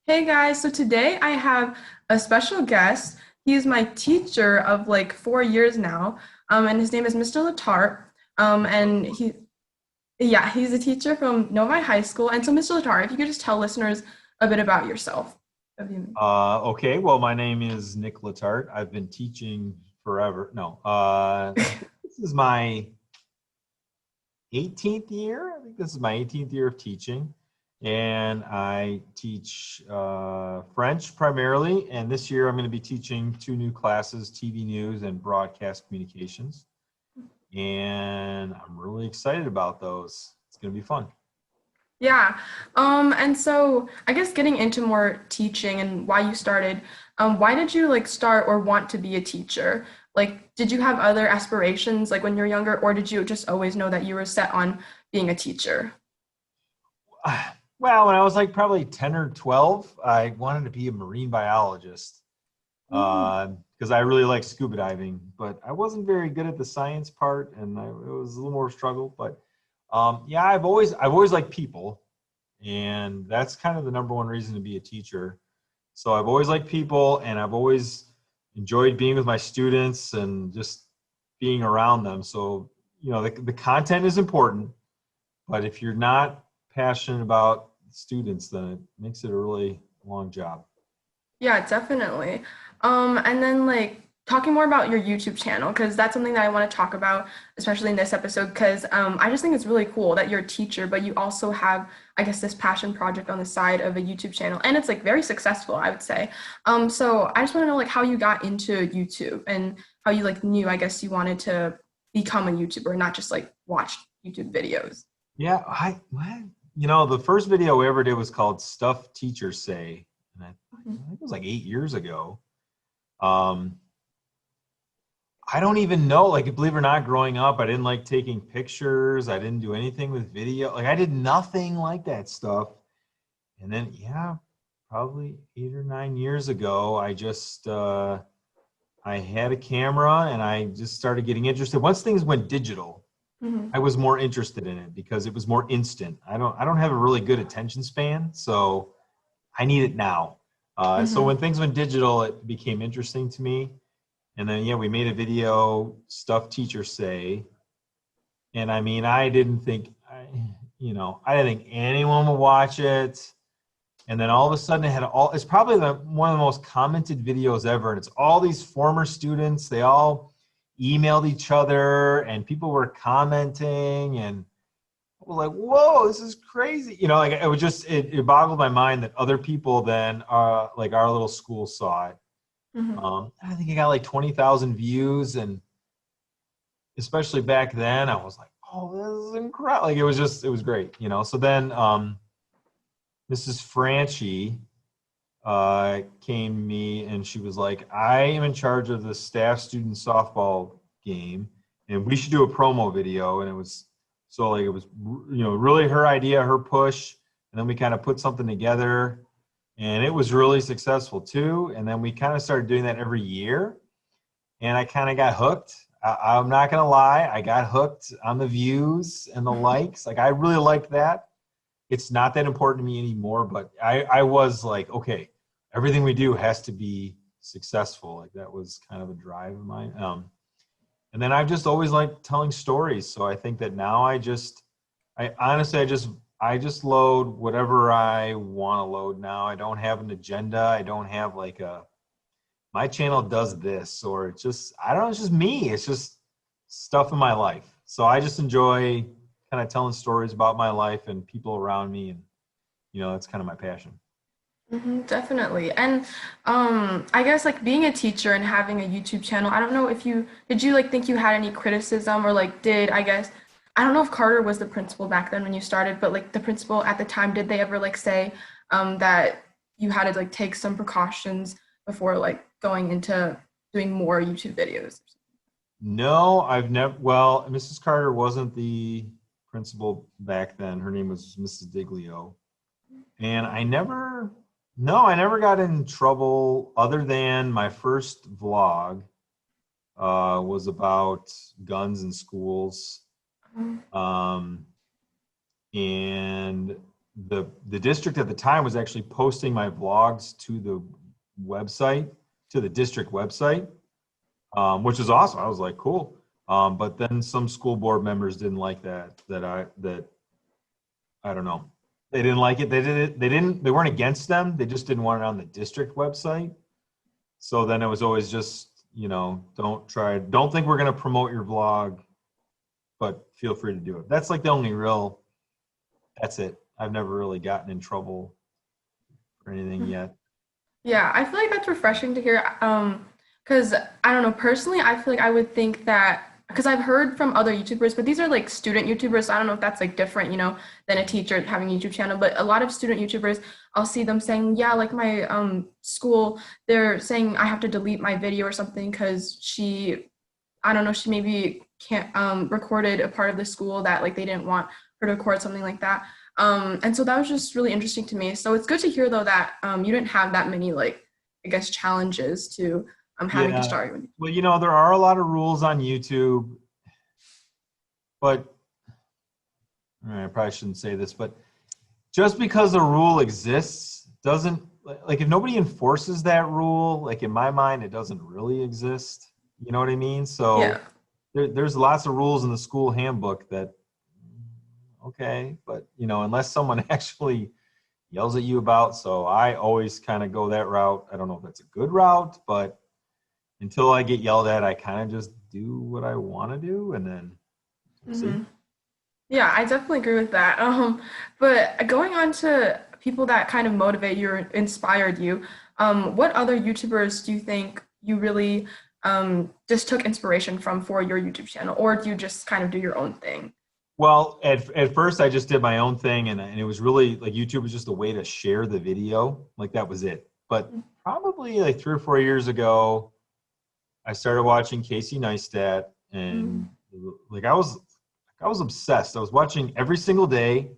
Hey guys, so today I have a special guest. He is my teacher of like 4 years now, and his name is Mr. LeTarte. And he's a teacher from Novi High School. And so, Mr. LeTarte, if you could just tell listeners a bit about yourself. That'd be amazing. Okay, well, my name is Nick LeTarte. I've been teaching forever. No, this is my 18th year. I think this is my 18th year of teaching. And I teach French primarily. And this year I'm going to be teaching two new classes, TV news and broadcast communications. And I'm really excited about those. It's going to be fun. Yeah. And so I guess getting into more teaching and why you started, why did you like start or want to be a teacher? Like, did you have other aspirations like when you were younger, or did you just always know that you were set on being a teacher? Well, when I was like probably 10 or 12, I wanted to be a marine biologist. Mm, Because I really like scuba diving, but I wasn't very good at the science part, and it was a little more struggle. But yeah, I've always liked people, and that's kind of the number one reason to be a teacher. So I've always liked people, and I've always enjoyed being with my students and just being around them. So the content is important, but if you're not passionate about students, then it makes it a really long job. yeah, definitely. And then like talking more about your YouTube channel, because that's something that I want to talk about, especially in this episode, because I just think it's really cool that you're a teacher, but you also have, I guess, this passion project on the side of a YouTube channel, and it's like very successful, I would say. So I just want to know like how you got into YouTube and how you like knew, I guess, you wanted to become a YouTuber, not just like watch YouTube videos. Yeah, the first video we ever did was called Stuff Teachers Say, and I think it was like 8 years ago. Um, I don't even know, like, believe it or not, growing up, I didn't like taking pictures. I didn't do anything with video. Like, I did nothing like that stuff. And then, yeah, probably 8 or 9 years ago, I had a camera and I just started getting interested. Once things went digital, Hmm. I was more interested in it because it was more instant. I don't have a really good attention span, so I need it now. So Hmm. when things went digital, it became interesting to me. And then yeah, we made a video, stuff teachers say, and I mean, I didn't think anyone would watch it. And then all of a sudden, it's probably one of the most commented videos ever, and it's all these former students. They all emailed each other, and people were commenting, and I was like, whoa, this is crazy. Like it was just it boggled my mind that other people then like our little school saw it. Hmm. I think it got like 20,000 views, and especially back then, I was like, oh, this is incredible. Like it was great. So then Mrs. Franchi came to me and she was like, I am in charge of the staff student softball game, and we should do a promo video. And it was so like it was really her idea, her push, and then we kind of put something together, and it was really successful too. And then we kind of started doing that every year, and I kind of got hooked. I'm not gonna lie, I got hooked on the views and the likes. Like I really liked that. It's not that important to me anymore, but I was like, okay, everything we do has to be successful. Like that was kind of a drive of mine. And then I've just always liked telling stories. So I think that now I honestly, I just load whatever I want to load now. I don't have an agenda. I don't have like my channel does this, or I don't know, it's just me. It's just stuff in my life. So I just enjoy kind of telling stories about my life and people around me, and that's kind of my passion. Definitely. And I guess like being a teacher and having a YouTube channel, I don't know if you did you like think you had any criticism or like did I guess I don't know if Carter was the principal back then when you started, but like the principal at the time, did they ever like say that you had to like take some precautions before like going into doing more YouTube videos? No, I've never. Well, Mrs. Carter wasn't the principal back then. Her name was Mrs. Diglio, and I never got in trouble other than my first vlog was about guns in schools. Um, Um, and the district at the time was actually posting my vlogs to the website, to the district website, which was awesome. I was like, cool. But then some school board members didn't like that I don't know. They didn't like it. They weren't against them. They just didn't want it on the district website. So then it was always just, don't think we're going to promote your vlog, but feel free to do it. That's like the only that's it. I've never really gotten in trouble for anything yet. Yeah, I feel like that's refreshing to hear. Because I don't know, personally, I feel like I would think that because I've heard from other YouTubers, but these are like student YouTubers, so I don't know if that's like different, than a teacher having a YouTube channel. But a lot of student YouTubers, I'll see them saying, yeah, like my school, they're saying I have to delete my video or something because I don't know, she maybe can't recorded a part of the school that like they didn't want her to record, something like that. And so that was just really interesting to me. So it's good to hear though that you didn't have that many like I guess challenges to having to Yeah. start. Well, there are a lot of rules on YouTube, but I probably shouldn't say this, but just because a rule exists doesn't, like, if nobody enforces that rule, like in my mind, it doesn't really exist. You know what I mean? Yeah. So there's lots of rules in the school handbook that, okay, but unless someone actually yells at you about, so I always kind of go that route. I don't know if that's a good route, but until I get yelled at, I kind of just do what I want to do, and then we'll see. hmm Yeah, I definitely agree with that. But going on to people that kind of motivate you or inspired you, what other YouTubers do you think you really just took inspiration from for your YouTube channel, or do you just kind of do your own thing? Well, at first I just did my own thing, and it was really like YouTube was just a way to share the video. Like that was it. But probably like 3 or 4 years ago, I started watching Casey Neistat, and like I was obsessed. I was watching every single day,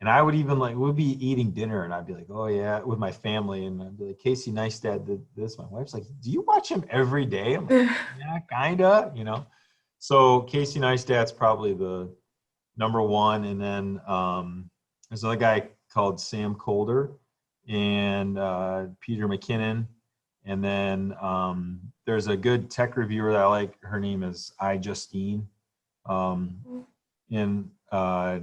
and I would even like we'd be eating dinner, and I'd be like, oh yeah, with my family, and I'd be like, Casey Neistat did this. My wife's like, do you watch him every day? I'm like, yeah, kinda. So Casey Neistat's probably the number one, and then there's another guy called Sam Colder and Peter McKinnon, and then there's a good tech reviewer that I like. Her name is Justine, and I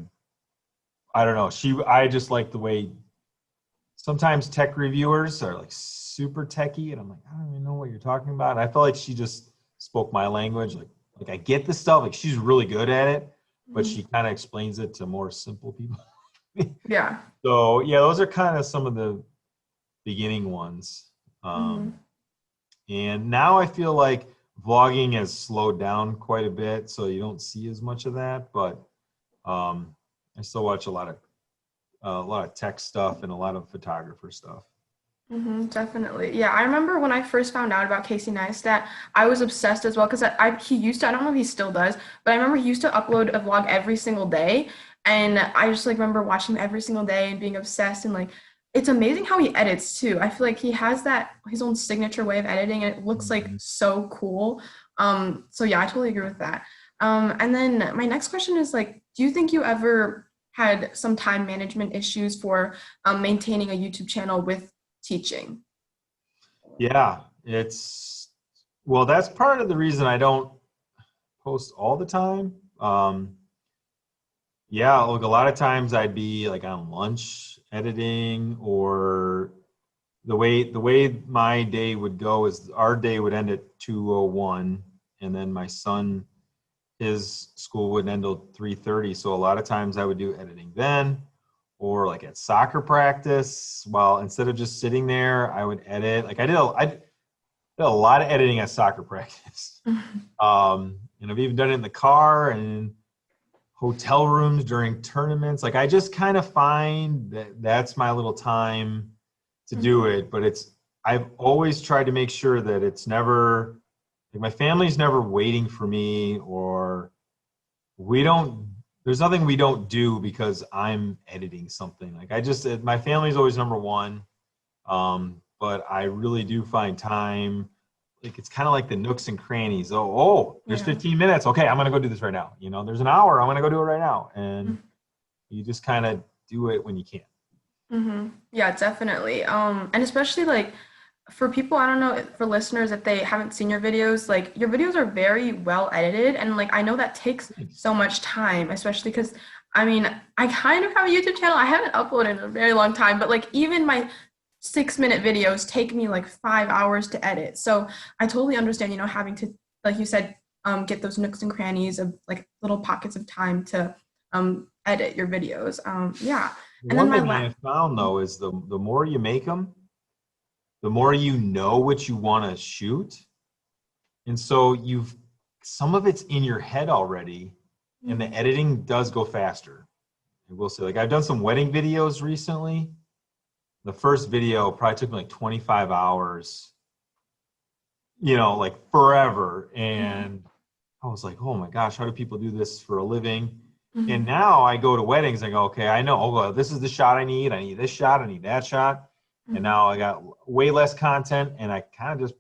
don't know. I just like the way sometimes tech reviewers are like super techy, and I'm like, I don't even know what you're talking about. And I felt like she just spoke my language. Like I get the stuff. Like she's really good at it, but she kind of explains it to more simple people. Yeah. So yeah, those are kind of some of the beginning ones. hmm And now I feel like vlogging has slowed down quite a bit, so you don't see as much of that. But I still watch a lot of tech stuff and a lot of photographer stuff. Definitely. Yeah, I remember when I first found out about Casey Neistat, I was obsessed as well because he used to, I don't know if he still does, but I remember he used to upload a vlog every single day. And I just like remember watching him every single day and being obsessed and like it's amazing how he edits too. I feel like he has that his own signature way of editing and it looks like Mhm. so cool. So yeah, I totally agree with that. And then my next question is like, do you think you ever had some time management issues for maintaining a YouTube channel with teaching? Yeah, well, that's part of the reason I don't post all the time. Yeah, look, a lot of times I'd be like on lunch editing, or the way my day would go is our day would end at 2:01, and then my son, his school would end at 3:30. So a lot of times I would do editing then, or like at soccer practice. While instead of just sitting there, I would edit. Like I did a lot of editing at soccer practice. And I've even done it in the car and hotel rooms during tournaments. Like I just kind of find that that's my little time to do Mhm. it. But I've always tried to make sure that it's never like my family's never waiting for me, or we don't there's nothing we don't do because I'm editing something. Like my family's always number one. But I really do find time. Like it's kind of like the nooks and crannies. There's Yeah. 15 minutes. Okay, I'm gonna go do this right now. There's an hour. I'm gonna go do it right now. And you just kind of do it when you can. Yeah, definitely. And especially like for people, I don't know, for listeners, if they haven't seen your videos, like your videos are very well edited, and like I know that takes Thanks. so much time, especially because I mean, I kind of have a YouTube channel. I haven't uploaded in a very long time, but like even my 6 minute videos take me like 5 hours to edit. So I totally understand, having to, like you said, get those nooks and crannies of like little pockets of time to edit your videos. Yeah. And then One my thing I last have found though is the more you make them, the more you know what you want to shoot. And so you've some of it's in your head already, and the editing does go faster. I will say, like I've done some wedding videos recently. The first video probably took me like 25 hours, like forever. And I was like, oh my gosh, how do people do this for a living? And now I go to weddings and go, okay, I know, oh, well, this is the shot I need. I need this shot. I need that shot. And now I got way less content and I kind of just,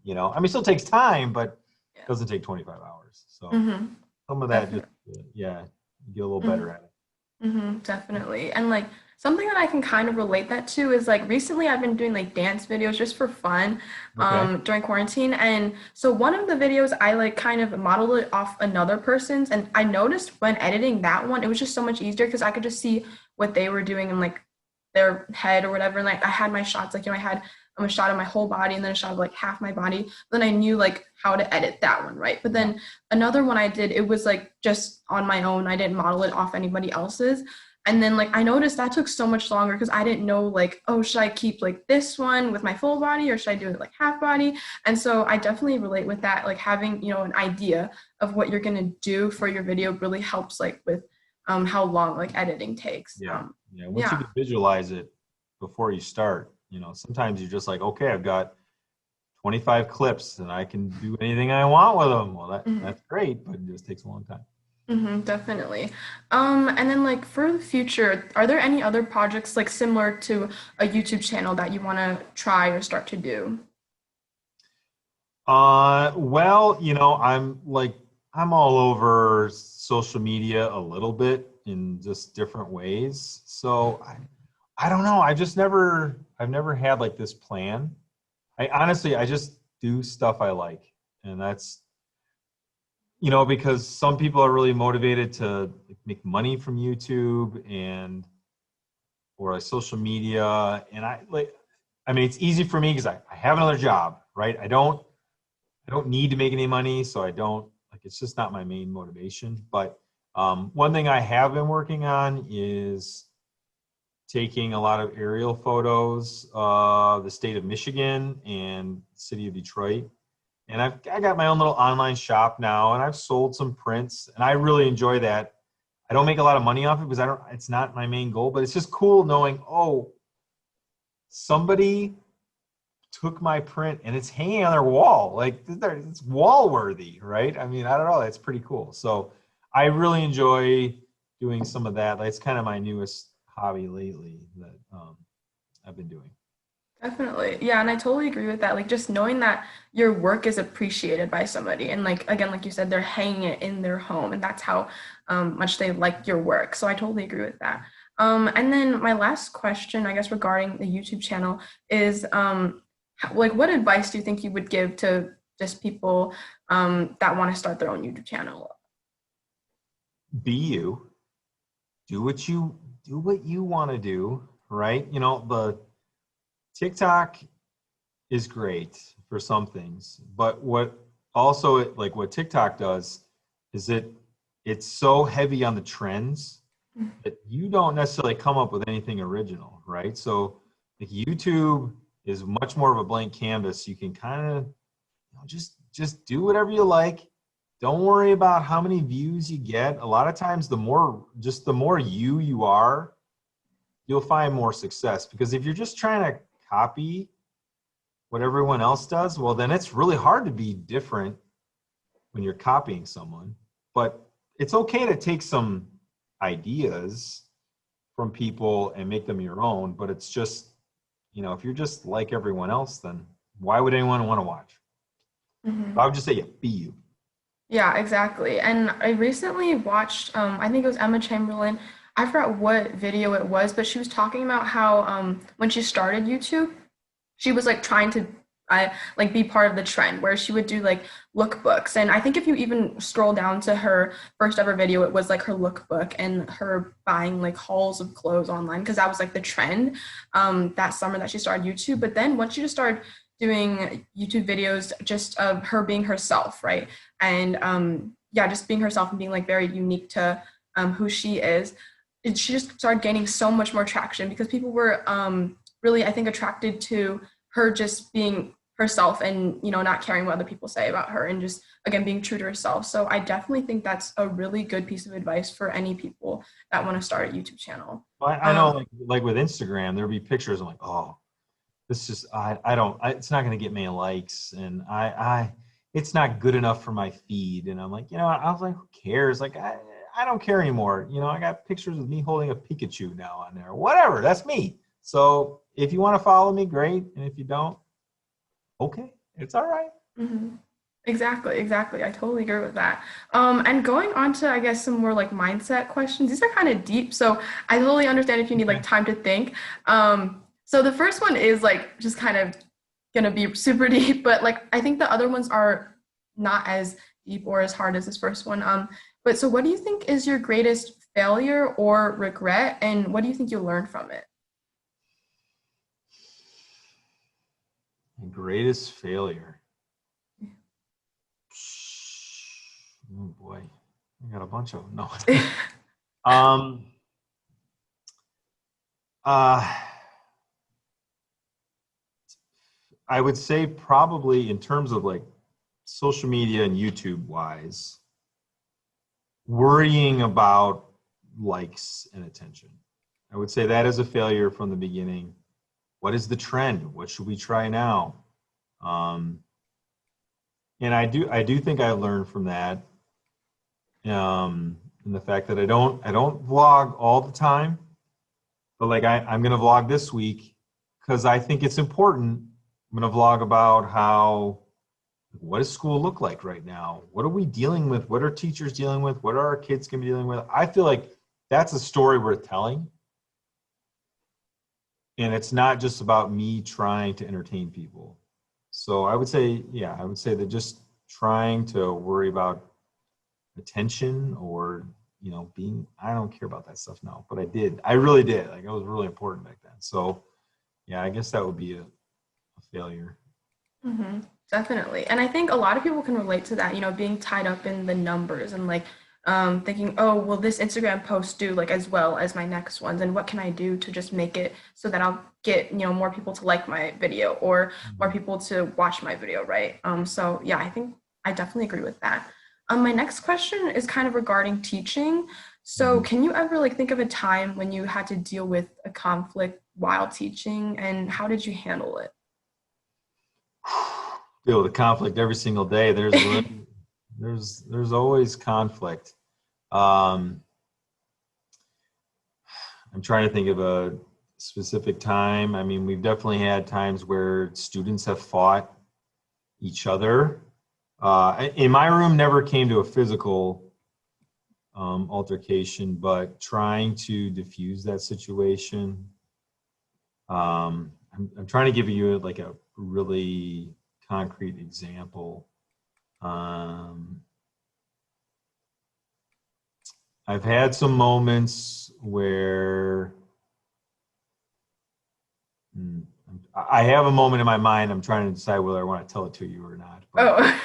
I mean, it still takes time, but it doesn't take 25 hours. So some of that just, Definitely. yeah, you get a little better at it. Definitely. And like something that I can kind of relate that to is like recently I've been doing like dance videos just for fun Okay. during quarantine. And so one of the videos I like kind of modeled it off another person's, and I noticed when editing that one, it was just so much easier because I could just see what they were doing and like their head or whatever. And like I had my shots, like, I had a shot of my whole body and then a shot of like half my body. Then I knew like how to edit that one, right? But Yeah. then another one I did, it was like just on my own. I didn't model it off anybody else's. And then like I noticed that took so much longer because I didn't know like, oh, should I keep like this one with my full body or should I do it like half body? And so I definitely relate with that. Like having, an idea of what you're gonna do for your video really helps like with how long like editing takes. Yeah. Yeah. Once you Yeah. can visualize it before you start, sometimes you're just like, okay, I've got 25 clips and I can do anything I want with them. Well, that's great, but it just takes a long time. Definitely. And then like for the future, are there any other projects like similar to a YouTube channel that you want to try or start to do? Well, I'm all over social media a little bit in just different ways. So I don't know. I've never had like this plan. I just do stuff I like. And that's, because some people are really motivated to like, make money from YouTube or like social media. And I mean, it's easy for me because I have another job, right? I don't need to make any money, so I don't like it's just not my main motivation. But one thing I have been working on is taking a lot of aerial photos of the state of Michigan and city of Detroit. And I got my own little online shop now, and I've sold some prints, and I really enjoy that. I don't make a lot of money off it because it's not my main goal, but it's just cool knowing, oh, somebody took my print and it's hanging on their wall. Like it's wall worthy, right? I mean, I don't know. That's pretty cool. So I really enjoy doing some of that. That's kind of my newest hobby lately that I've been doing. Definitely. Yeah, and I totally agree with that. Like just knowing that your work is appreciated by somebody and like again, like you said, they're hanging it in their home and that's how much they like your work. So I totally agree with that. And then my last question, I guess, regarding the YouTube channel is like what advice do you think you would give to just people that want to start their own YouTube channel? Be you. Do what you want to do, right? The TikTok is great for some things, but what TikTok does is it's so heavy on the trends that you don't necessarily come up with anything original, right? So like YouTube is much more of a blank canvas. You can kind of just do whatever you like. Don't worry about how many views you get. A lot of times the more you are, you'll find more success because if you're just trying to copy what everyone else does, well, then it's really hard to be different when you're copying someone. But it's okay to take some ideas from people and make them your own. But it's just, if you're just like everyone else, then why would anyone want to watch? So I would just say, yeah, be you. Yeah, exactly. And I recently watched, I think it was Emma Chamberlain. I forgot what video it was, but she was talking about how when she started YouTube, she was like trying to like be part of the trend where she would do like lookbooks. And I think if you even scroll down to her first ever video, it was like her lookbook and her buying like hauls of clothes online because that was like the trend that summer that she started YouTube. But then once she just started doing YouTube videos just of her being herself, right? And yeah, just being herself and being like very unique to who she is. And she just started gaining so much more traction because people were really, I think, attracted to her just being herself and not caring what other people say about her and just again being true to herself. So I definitely think that's a really good piece of advice for any people that want to start a YouTube channel. I know, like with Instagram, there'll be pictures. I'm like, oh, this is I don't. It's not going to get many likes, and it's not good enough for my feed. And I'm like, I was like, who cares? Like, I don't care anymore. I got pictures of me holding a Pikachu now on there. Whatever, that's me. So if you want to follow me, great. And if you don't, okay, it's all right. Mm-hmm. Exactly, exactly. I totally agree with that. And going on to, I guess, some more like mindset questions. These are kind of deep, so I totally understand if you need like Okay. time to think. So the first one is like just kind of gonna be super deep, but like I think the other ones are not as deep or as hard as this first one. But so what do you think is your greatest failure or regret, and what do you think you'll learn from it? My greatest failure. Oh boy, I got a bunch of them. No. um. Uh. I would say probably in terms of like social media and YouTube wise, worrying about likes and attention. I would say that is a failure from the beginning. What is the trend? What should we try now? Um, and I do think I learned from that. And the fact that I don't vlog all the time, but like I'm gonna vlog this week because I think it's important. I'm gonna vlog about what does school look like right now? What are we dealing with? What are teachers dealing with? What are our kids gonna be dealing with? I feel like that's a story worth telling. And it's not just about me trying to entertain people. So I would say, yeah, I would say that just trying to worry about attention or being, I don't care about that stuff now, but I really did. Like, it was really important back then. So yeah, I guess that would be a failure. Hmm. Definitely. And I think a lot of people can relate to that, being tied up in the numbers and like thinking, oh, will this Instagram post do like as well as my next ones? And what can I do to just make it so that I'll get, more people to like my video or more Mhm. people to watch my video, right? So yeah, I think I definitely agree with that. My next question is kind of regarding teaching. So Mhm. can you ever like think of a time when you had to deal with a conflict while teaching and how did you handle it? Deal with conflict every single day. There's always conflict. Um, I'm trying to think of a specific time. I mean, we've definitely had times where students have fought each other. In my room, never came to a physical altercation, but trying to diffuse that situation. I'm trying to give you like a really concrete example. Um, I've had some moments where hmm, I have a moment in my mind. I'm trying to decide whether I want to tell it to you or not. But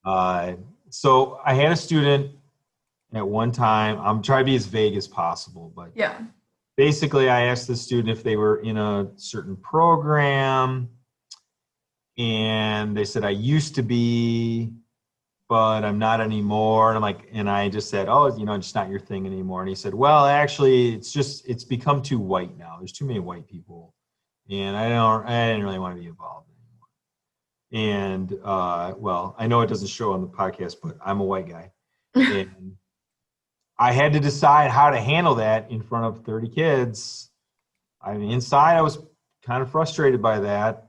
Oh, uh, so I had a student at one time. I'm trying to be as vague as possible, but yeah. basically, I asked the student if they were in a certain program, and they said, I used to be, but I'm not anymore. And I'm like, and I just said, oh, it's not your thing anymore. And he said, well, actually, it's become too white now. There's too many white people, and I didn't really want to be involved anymore. And well, I know it doesn't show on the podcast, but I'm a white guy, and I had to decide how to handle that in front of 30 kids. I mean, inside, I was kind of frustrated by that,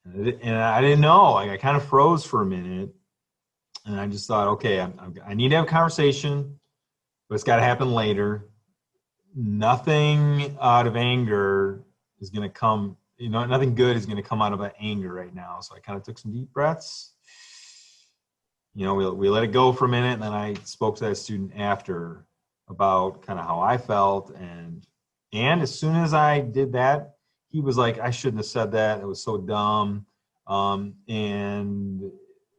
and I didn't know. Like, I kind of froze for a minute, and I just thought, okay, I need to have a conversation, but it's got to happen later. nothing out of anger is going to come, nothing good is going to come out of that anger right now. So I kind of took some deep breaths. We let it go for a minute, and then I spoke to that student after about kind of how I felt, and as soon as I did that, he was like, I shouldn't have said that. It was so dumb. And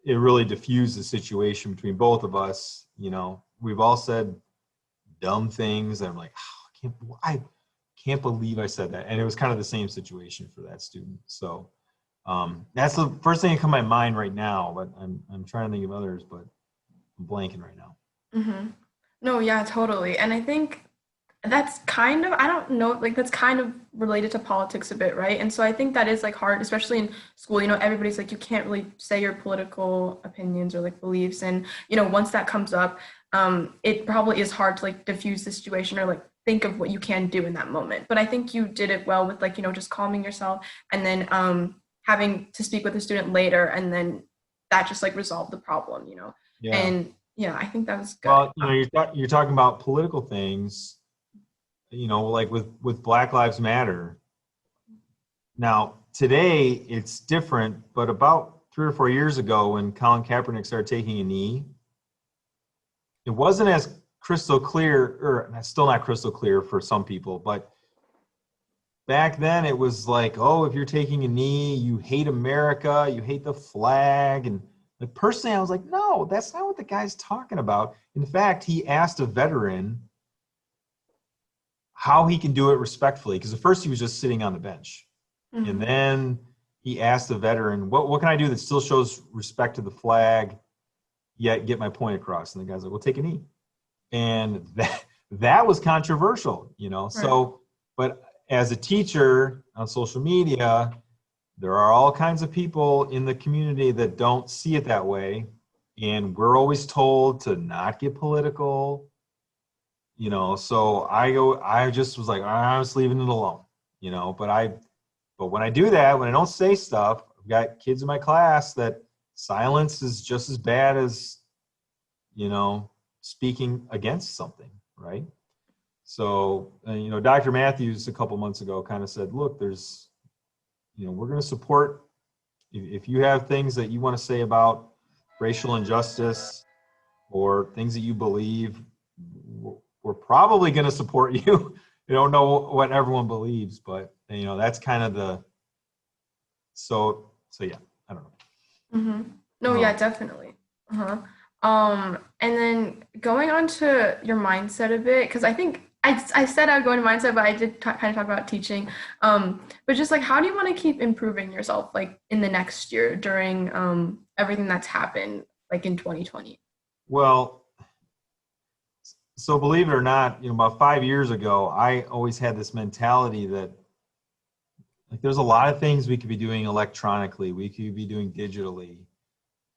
it really diffused the situation between both of us. We've all said dumb things. And I'm like, oh, I can't believe I said that. And it was kind of the same situation for that student. So that's the first thing that comes to my mind right now, but I'm trying to think of others, but I'm blanking right now. Mm-hmm. No, yeah, totally. And I think that's kind of, I don't know, like that's kind of related to politics a bit, right? And so I think that is like hard, especially in school, everybody's like, you can't really say your political opinions or like beliefs. And, once that comes up, it probably is hard to like diffuse the situation or like think of what you can do in that moment. But I think you did it well with like, just calming yourself and then having to speak with the student later and then that just like resolved the problem. Yeah. And yeah, I think that was good. Well, you're talking about political things, like with Black Lives Matter. Now, today it's different, but about 3 or 4 years ago when Colin Kaepernick started taking a knee, it wasn't as crystal clear, or still not crystal clear for some people, but back then it was like, oh, if you're taking a knee, you hate America, you hate the flag. And like, personally, I was like, no, that's not what the guy's talking about. In fact, he asked a veteran how he can do it respectfully, because at first he was just sitting on the bench. Mhm. And then he asked the veteran, what can I do that still shows respect to the flag, yet get my point across? And the guy's like, well, take a knee. And that was controversial, Right. So, but as a teacher on social media, there are all kinds of people in the community that don't see it that way. And we're always told to not get political, so I just was like, I'm just leaving it alone, but when I do that, when I don't say stuff, I've got kids in my class that silence is just as bad as, speaking against something, right? So, Dr. Matthews a couple months ago kind of said, look, we're going to support, if you have things that you want to say about racial injustice or things that you believe, we're probably going to support you. You don't know what everyone believes, but that's kind of so yeah, I don't know. Mm-hmm. No, yeah, definitely. Uh-huh. And then going on to your mindset a bit, because I think I said I'd go into mindset, but I did kind of talk about teaching. But just like, how do you want to keep improving yourself, like in the next year during everything that's happened, like in 2020? Well, so believe it or not, about 5 years ago, I always had this mentality that like there's a lot of things we could be doing electronically, we could be doing digitally,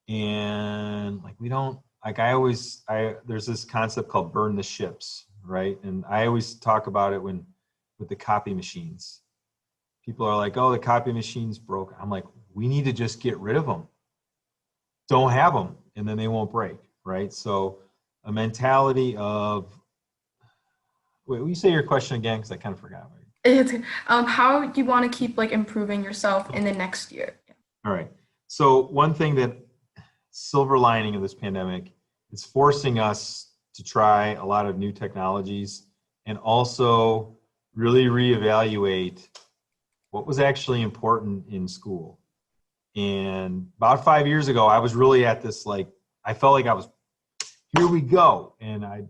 and like we don't, like there's this concept called burn the ships, right? And I always talk about it with the copy machines. People are like, oh, the copy machine's broke. I'm like, we need to just get rid of them. Don't have them, and then they won't break, right? So a mentality of, wait, will you say your question again? Because I kind of forgot. It's how do you want to keep like improving yourself in the next year? All right. So one thing that silver lining of this pandemic, it's forcing us to try a lot of new technologies and also really reevaluate what was actually important in school. And about 5 years ago, I was really at this, like, I felt like I was, here we go. And a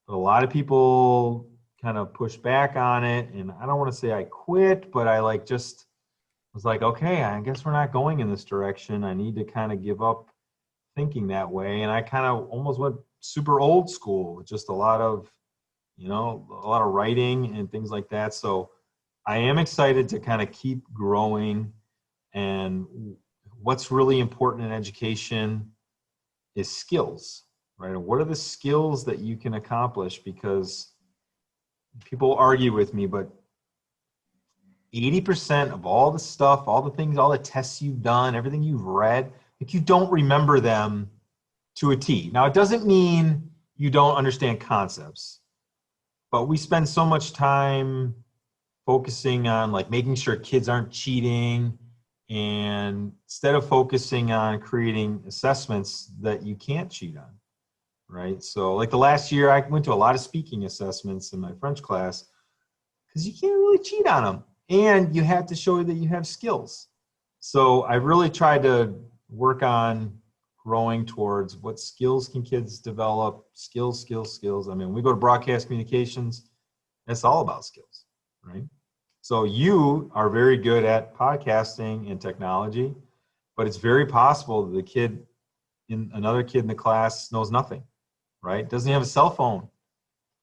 lot of people kind of pushed back on it. And I don't want to say I quit, but I like just was like, okay, I guess we're not going in this direction. I need to kind of give up thinking that way. And I kind of almost went super old school, just a lot of writing and things like that. So I am excited to kind of keep growing. And what's really important in education is skills, right? What are the skills that you can accomplish? Because people argue with me, but 80% of all the stuff, all the things, all the tests you've done, everything you've read, like you don't remember them to a T. Now, it doesn't mean you don't understand concepts, but we spend so much time focusing on like making sure kids aren't cheating, and instead of focusing on creating assessments that you can't cheat on, right? So like the last year I went to a lot of speaking assessments in my French class because you can't really cheat on them, and you have to show that you have skills. So I really tried to work on growing towards what skills can kids develop, skills. I mean, we go to broadcast communications, that's all about skills, right? So you are very good at podcasting and technology, but it's very possible that another kid in the class knows nothing, right? Doesn't have a cell phone,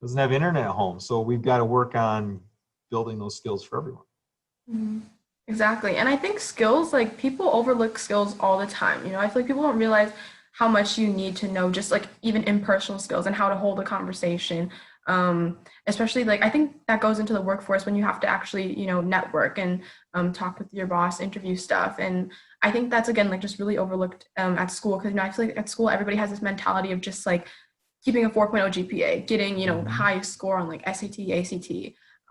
doesn't have internet at home. So we've got to work on building those skills for everyone. Mhm. Exactly. And I think skills, like people overlook skills all the time. I feel like people don't realize how much you need to know just like even impersonal skills and how to hold a conversation. Especially like I think that goes into the workforce when you have to actually, network and talk with your boss, interview stuff. And I think that's again like just really overlooked at school because I feel like at school everybody has this mentality of just like keeping a 4.0 GPA, getting, Mm-hmm. high score on like SAT, ACT,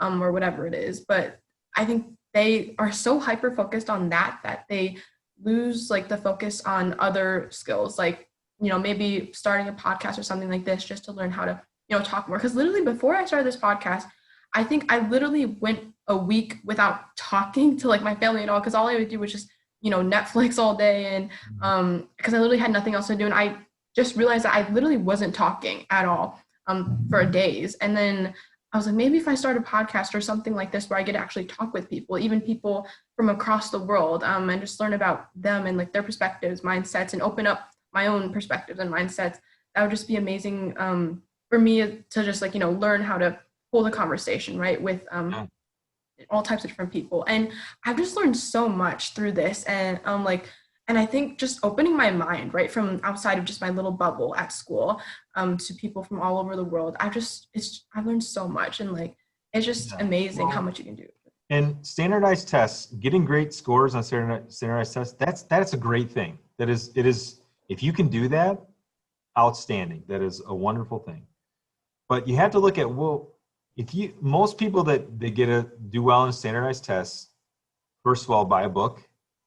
or whatever it is. But I think they are so hyper focused on that they lose like the focus on other skills, like, maybe starting a podcast or something like this just to learn how to, talk more. Because literally before I started this podcast, I think I literally went a week without talking to like my family at all because all I would do was just, Netflix all day and because I literally had nothing else to do and I just realized that I literally wasn't talking at all for days. And then I was like, maybe if I start a podcast or something like this where I get to actually talk with people, even people from across the world, and just learn about them and like their perspectives, mindsets, and open up my own perspectives and mindsets, that would just be amazing for me to just like, learn how to hold a conversation, right, with Yeah. all types of different people. And I've just learned so much through this. And and I think just opening my mind, right, from outside of just my little bubble at school, to people from all over the world. I've learned so much and like it's just Yeah. amazing how Well, much you can do. and standardized tests, getting great scores on standardized tests, that's a great thing. It is if you can do that, outstanding. That is a wonderful thing. But you have to look at, well, if you most people that they do well in standardized tests, first of all, buy a book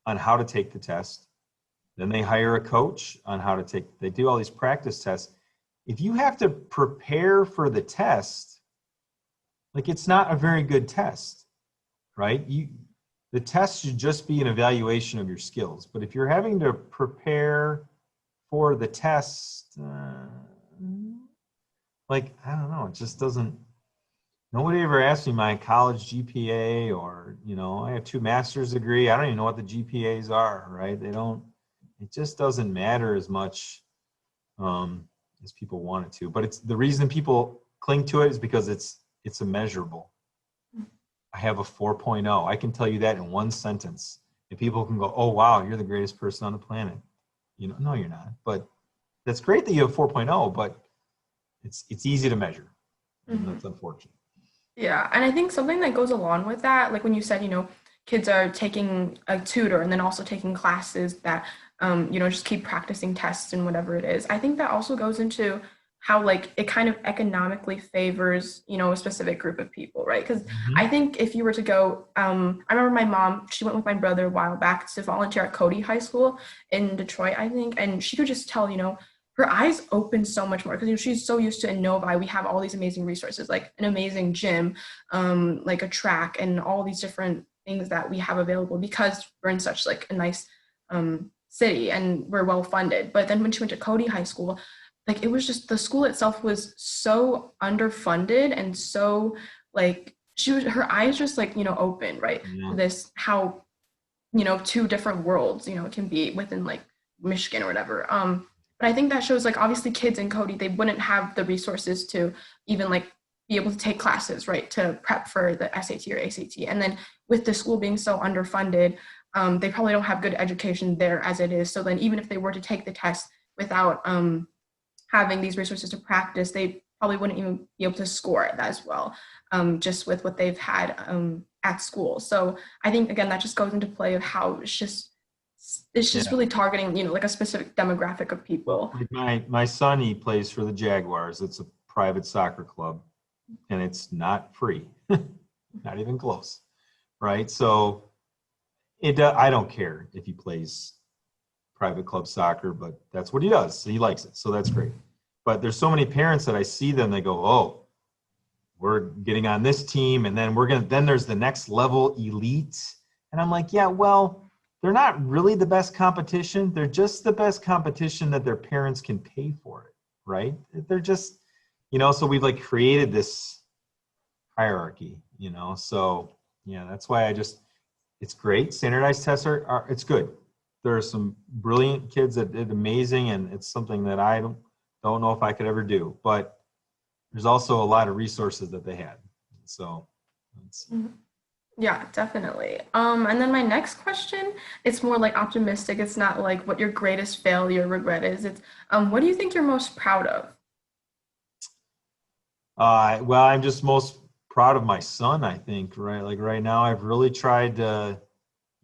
on how to take the test. Then they hire a coach on how to they do all these practice tests. If you have to prepare for the test, like it's not a very good test, right? The test should just be an evaluation of your skills. But if you're having to prepare for the test, like I don't know, it just doesn't. Nobody ever asked me my college GPA, or I have 2 master's degree. I don't even know what the GPAs are, right? They don't. It just doesn't matter as much as people want it to. But it's the reason people cling to it is because it's immeasurable. I have a 4.0. I can tell you that in one sentence. And people can go, oh, wow, you're the greatest person on the planet. No, you're not. But that's great that you have 4.0, but it's easy to measure. And Mhm. that's unfortunate. Yeah, and I think something that goes along with that, like when you said, kids are taking a tutor and then also taking classes that, just keep practicing tests and whatever it is. I think that also goes into how like it kind of economically favors, a specific group of people, right? Because I Mhm. think if you were to go, I remember my mom, she went with my brother a while back to volunteer at Cody High School in Detroit, I think, and she could just tell, her eyes open so much more because she's so used to in Novi. We have all these amazing resources, like an amazing gym, like a track, and all these different things that we have available because we're in such like a nice city and we're well funded. But then when she went to Cody High School, like it was just the school itself was so underfunded and so like her eyes just like open, right, to Yeah. this how two different worlds, it can be within like Michigan or whatever. But I think that shows like obviously kids in Cody, they wouldn't have the resources to even like be able to take classes, right, to prep for the SAT or ACT. And then with the school being so underfunded, they probably don't have good education there as it is. So then even if they were to take the test without having these resources to practice, they probably wouldn't even be able to score it as well, just with what they've had at school. So I think again that just goes into play of how it's just Yeah. really targeting like a specific demographic of Well, people. like my son, he plays for the Jaguars. It's a private soccer club. and it's not free, not even close, right? So I don't care if he plays private club soccer, but that's what he does. So he likes it. So that's great. But there's so many parents that I see them, they go, oh, we're getting on this team, and then then there's the next level elite. And I'm like, yeah, well, they're not really the best competition. They're just the best competition that their parents can pay for it, right? They're just, so we've like created this hierarchy, so yeah, that's why it's great. Standardized tests it's good. There are some brilliant kids that did amazing, and it's something that I don't know if I could ever do, but there's also a lot of resources that they had. So Mhm. Yeah, definitely. And then my next question, it's more like optimistic. It's not like what your greatest failure or regret is. It's what do you think you're most proud of? well, I'm just most proud of my son, I think, right? Like right now, I've really tried to,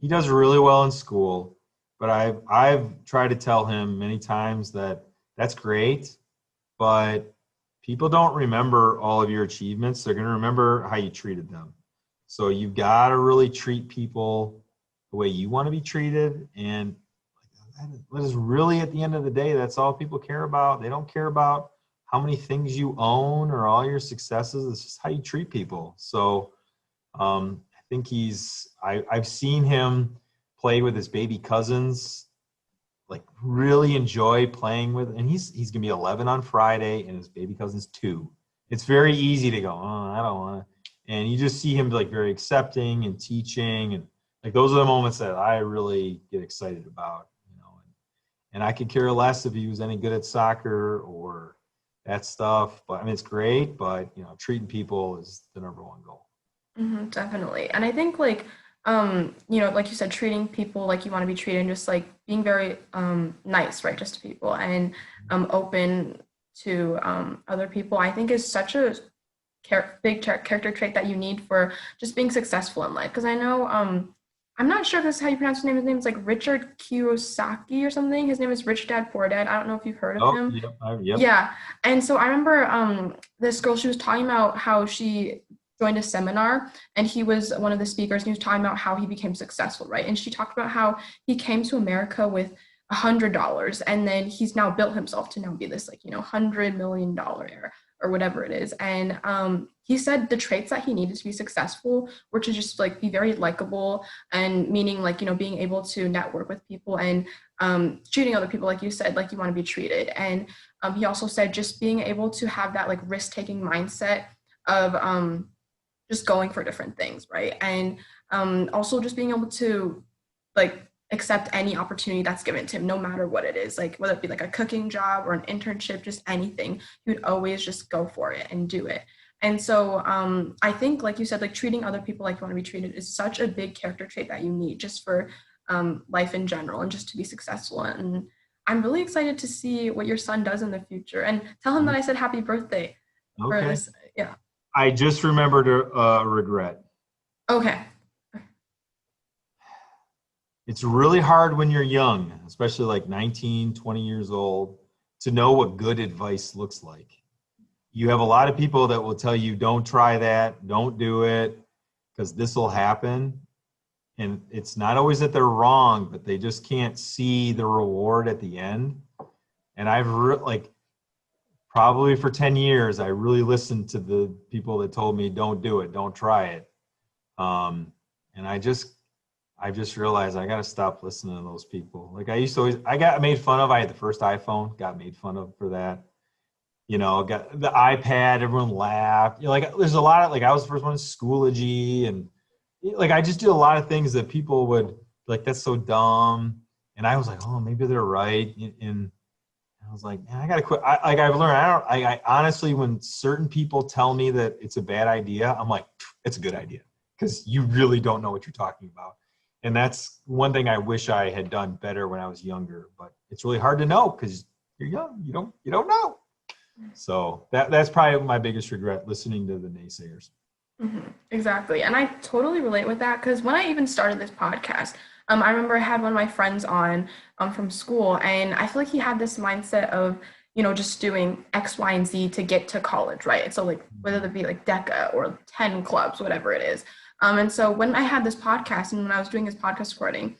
he does really well in school, but I've tried to tell him many times that that's great, but people don't remember all of your achievements. They're going to remember how you treated them. So you've got to really treat people the way you want to be treated. And that is really, at the end of the day, that's all people care about. They don't care about how many things you own or all your successes. It's just how you treat people. So I think I've seen him play with his baby cousins, like really enjoy playing with, and he's gonna be 11 on Friday, and his baby cousin's 2. It's very easy to go, oh, I don't want to, and you just see him like very accepting and teaching, and like those are the moments that I really get excited about, and I could care less if he was any good at soccer or that stuff. But I mean, it's great, but treating people is the number one goal. Definitely. And I think like like you said, treating people like you want to be treated and just like being very nice, right, just to people and open to other people, I think is such a character trait that you need for just being successful in life. Because I know I'm not sure if this is how you pronounce his name. His name is like Richard Kiyosaki or something. His name is Rich Dad Poor Dad. I don't know if you've heard of Oh, him. yep, yep. Yeah. And so I remember this girl, she was talking about how she joined a seminar and he was one of the speakers and he was talking about how he became successful, right? And she talked about how he came to America with $100 and then he's now built himself to now be this like, $100 million or whatever it is. And he said the traits that he needed to be successful were to just like be very likable and meaning like, being able to network with people and treating other people, like you said, like you want to be treated. And he also said just being able to have that like risk-taking mindset of just going for different things, right? And also just being able to like accept any opportunity that's given to him, no matter what it is, like whether it be like a cooking job or an internship, just anything, he would always just go for it and do it. And so I think, like you said, like treating other people like you want to be treated is such a big character trait that you need just for life in general and just to be successful. And I'm really excited to see what your son does in the future. And tell him that I said happy birthday for Okay. this. Yeah. I just remembered a regret. Okay. It's really hard when you're young, especially like 19, 20 years old, to know what good advice looks like. You have a lot of people that will tell you, don't try that, don't do it, because this will happen. And it's not always that they're wrong, but they just can't see the reward at the end. And like probably for 10 years, I really listened to the people that told me, don't do it, don't try it. And I just realized I got to stop listening to those people. Like I used to always, I got made fun of. I had the first iPhone, got made fun of for that. Got the iPad, everyone laughed. Like there's a lot of, like, I was the first one in Schoology, and like I just did a lot of things that people would be like, that's so dumb. And I was like, oh, maybe they're right. And I was like, man, I gotta quit. I've learned, I honestly, when certain people tell me that it's a bad idea, I'm like, it's a good idea, because you really don't know what you're talking about. And that's one thing I wish I had done better when I was younger, but it's really hard to know because you're young. You don't know. So that's probably my biggest regret, listening to the naysayers. Exactly. And I totally relate with that because when I even started this podcast, I remember I had one of my friends on from school, and I feel like he had this mindset of just doing X, Y, and Z to get to college, right? So like whether it be like DECA or 10 clubs, whatever it is. And so when I had this podcast and when I was doing his podcast recording,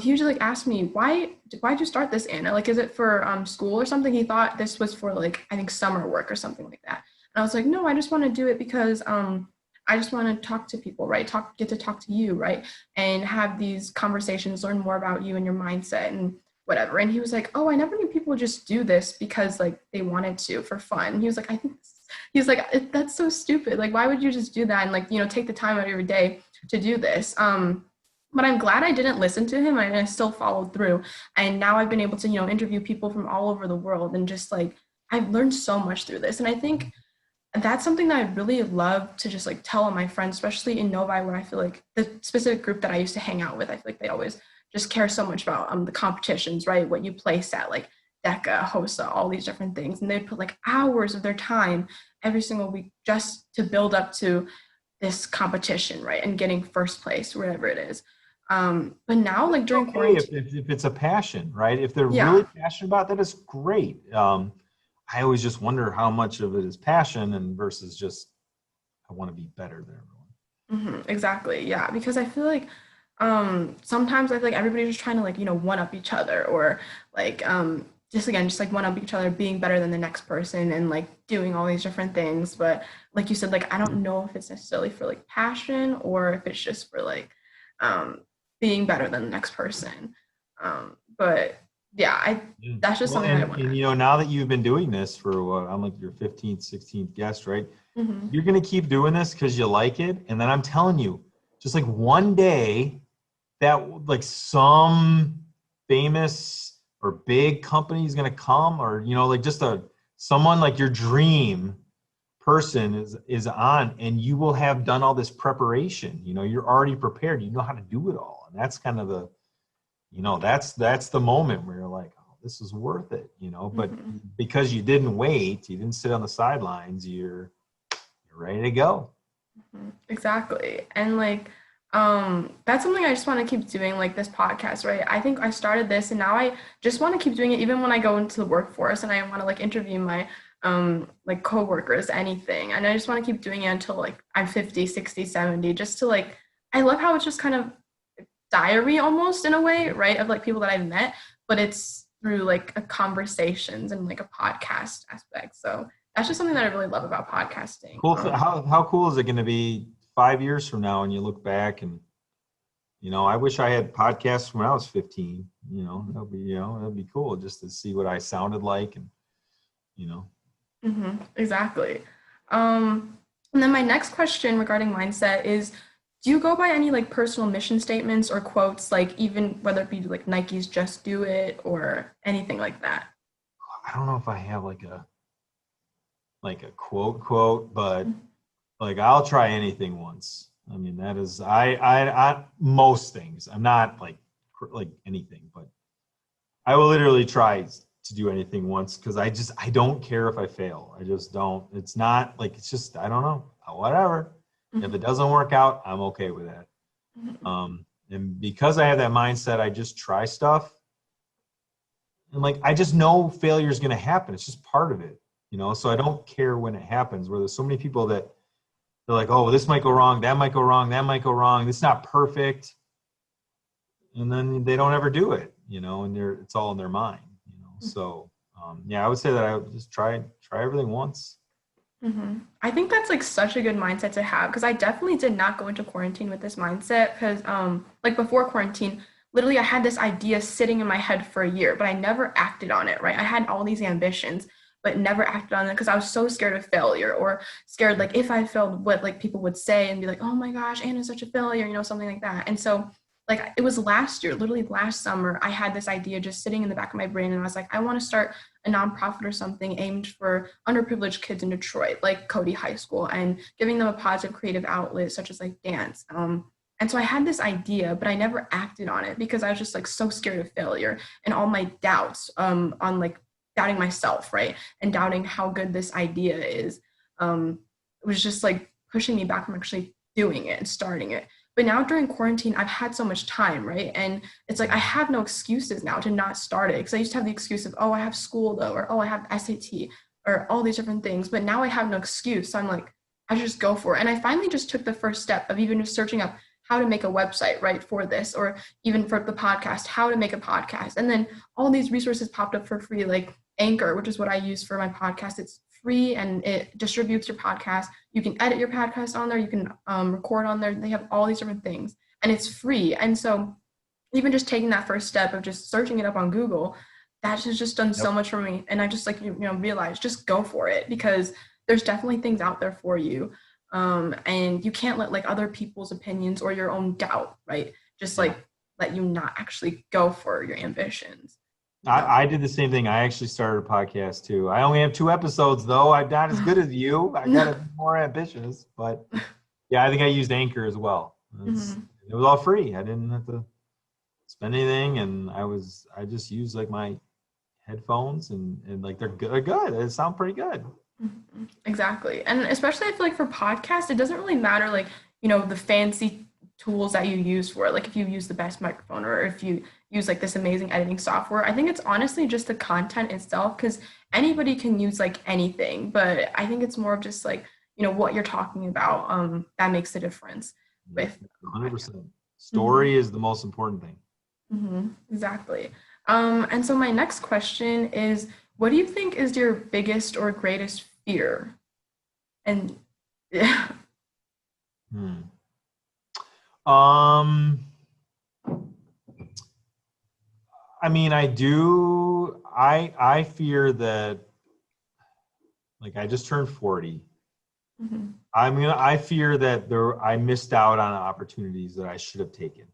he usually like asked me, why'd you start this, Anna? Like, is it for school or something? He thought this was for like, I think summer work or something like that. And I was like, no, I just want to do it because I just want to talk to people, right? Get to talk to you, right? And have these conversations, learn more about you and your mindset and whatever. And he was like, oh, I never knew people just do this because like they wanted to for fun. And he was like, he was like, that's so stupid. Like, why would you just do that and like, take the time out of your day to do this? But I'm glad I didn't listen to him and I still followed through. And now I've been able to, interview people from all over the world and just like, I've learned so much through this. And I think that's something that I really love to just like tell all my friends, especially in Novi, where I feel like the specific group that I used to hang out with, I feel like they always just care so much about the competitions, right? What you place at, like DECA, HOSA, all these different things. And they'd put like hours of their time every single week just to build up to this competition, right? And getting first place, wherever it is. But now, like during Okay, quarantine, if it's a passion, right? If they're really yeah. passionate about that, it's great. I always just wonder how much of it is passion and versus just I want to be better than everyone. Exactly. Yeah. Because I feel like sometimes I feel like everybody's just trying to like, one up each other or like just like one up each other, being better than the next person and like doing all these different things. But like you said, like I don't know if it's necessarily for like passion or if it's just for like um being better than the next person. But yeah, I Yeah. that's just Well, something that I want and now that you've been doing this for what, I'm like your 15th, 16th guest, right? to. You're going to keep doing this because you like it. And then I'm telling you, just like one day that like some famous or big company is going to come or, like just someone like your dream person is on and you will have done all this preparation. You're already prepared. You know how to do it all. And that's kind of that's the moment where you're like, oh, this is worth it, but Hmm. because you didn't wait, you didn't sit on the sidelines, you're ready to go. Exactly. And like that's something I just want to keep doing, like this podcast, right? I think I started this and now I just want to keep doing it even when I go into the workforce and I want to like interview my like coworkers, anything. And I just want to keep doing it until like I'm 50, 60, 70, just to like I love how it's just kind of diary almost in a way, right? Of like people that I've met, but it's through like a conversations and like a podcast aspect. So that's just something that I really love about podcasting. Cool. How cool is it going to be 5 years from now and you look back and I wish I had podcasts when I was 15. That'd be cool just to see what I sounded like and you know Exactly. And then my next question regarding mindset is, do you go by any like personal mission statements or quotes, like even whether it be like Nike's "Just Do It" or anything like that? I don't know if I have like a quote, but like I'll try anything once. I mean, that is I most things. I'm not like anything, but I will literally try to do anything once because I don't care if I fail. I just don't. It's not like it's just I don't know. Whatever. If it Mhm, doesn't work out, I'm okay with that. mhm, And because I have that mindset, I just try stuff. And like I just know failure is going to happen. It's just part of it. So I don't care when it happens. Where there's so many people that they're like, oh, this might go wrong, that might go wrong, that might go wrong. It's not perfect, and then they don't ever do it. And it's all in their mind. So yeah, I would say that I would just try everything once. I think that's like such a good mindset to have because I definitely did not go into quarantine with this mindset because like before quarantine, literally I had this idea sitting in my head for a year, but I never acted on it, right? I had all these ambitions, but never acted on it because I was so scared of failure or scared like if I failed, what like people would say and be like, oh my gosh, Anna's such a failure, something like that. And so like it was last year, literally last summer, I had this idea just sitting in the back of my brain and I was like, I want to start a nonprofit or something aimed for underprivileged kids in Detroit, like Cody High School, and giving them a positive creative outlet such as like dance. And so I had this idea, but I never acted on it because I was just like so scared of failure and all my doubts on like doubting myself, right? And doubting how good this idea is. It was just like pushing me back from actually doing it and starting it. But now during quarantine, I've had so much time, right? And it's like I have no excuses now to not start it because I used to have the excuse of, oh, I have school though, or oh, I have SAT, or all these different things. But now I have no excuse. So I'm like, I just go for it. And I finally just took the first step of even just searching up how to make a website, right, for this, or even for the podcast, how to make a podcast. And then all these resources popped up for free, like Anchor, which is what I use for my podcast. It's free and it distributes your podcast. You can edit your podcast on there. You can record on there. They have all these different things, and it's free. And so, even just taking that first step of just searching it up on Google, that has just done so Yep. much for me. And I just like realized just go for it because there's definitely things out there for you, and you can't let like other people's opinions or your own doubt, right? Just Yeah. like let you not actually go for your ambitions. I did the same thing. I actually started a podcast too. I only have 2 episodes though. I'm not as good as you. I gotta be more ambitious, but yeah, I think I used Anchor as well. Mhm. It was all free. I didn't have to spend anything, and I just used like my headphones, and like they're good. They sound pretty good. Mhm. Exactly. And especially I feel like for podcasts, it doesn't really matter like, the fancy tools that you use for it. Like if you use the best microphone or if you use like this amazing editing software. I think it's honestly just the content itself because anybody can use like anything, but I think it's more of just like, what you're talking about that makes a difference Yep, with a podcast. 100%. Mhm. Story is the most important thing. Exactly. And so my next question is, what do you think is your biggest or greatest fear? And yeah. Hmm. Um, I mean, I fear that, like, I just turned 40. Mhm. I fear that I missed out on opportunities that I should have taken.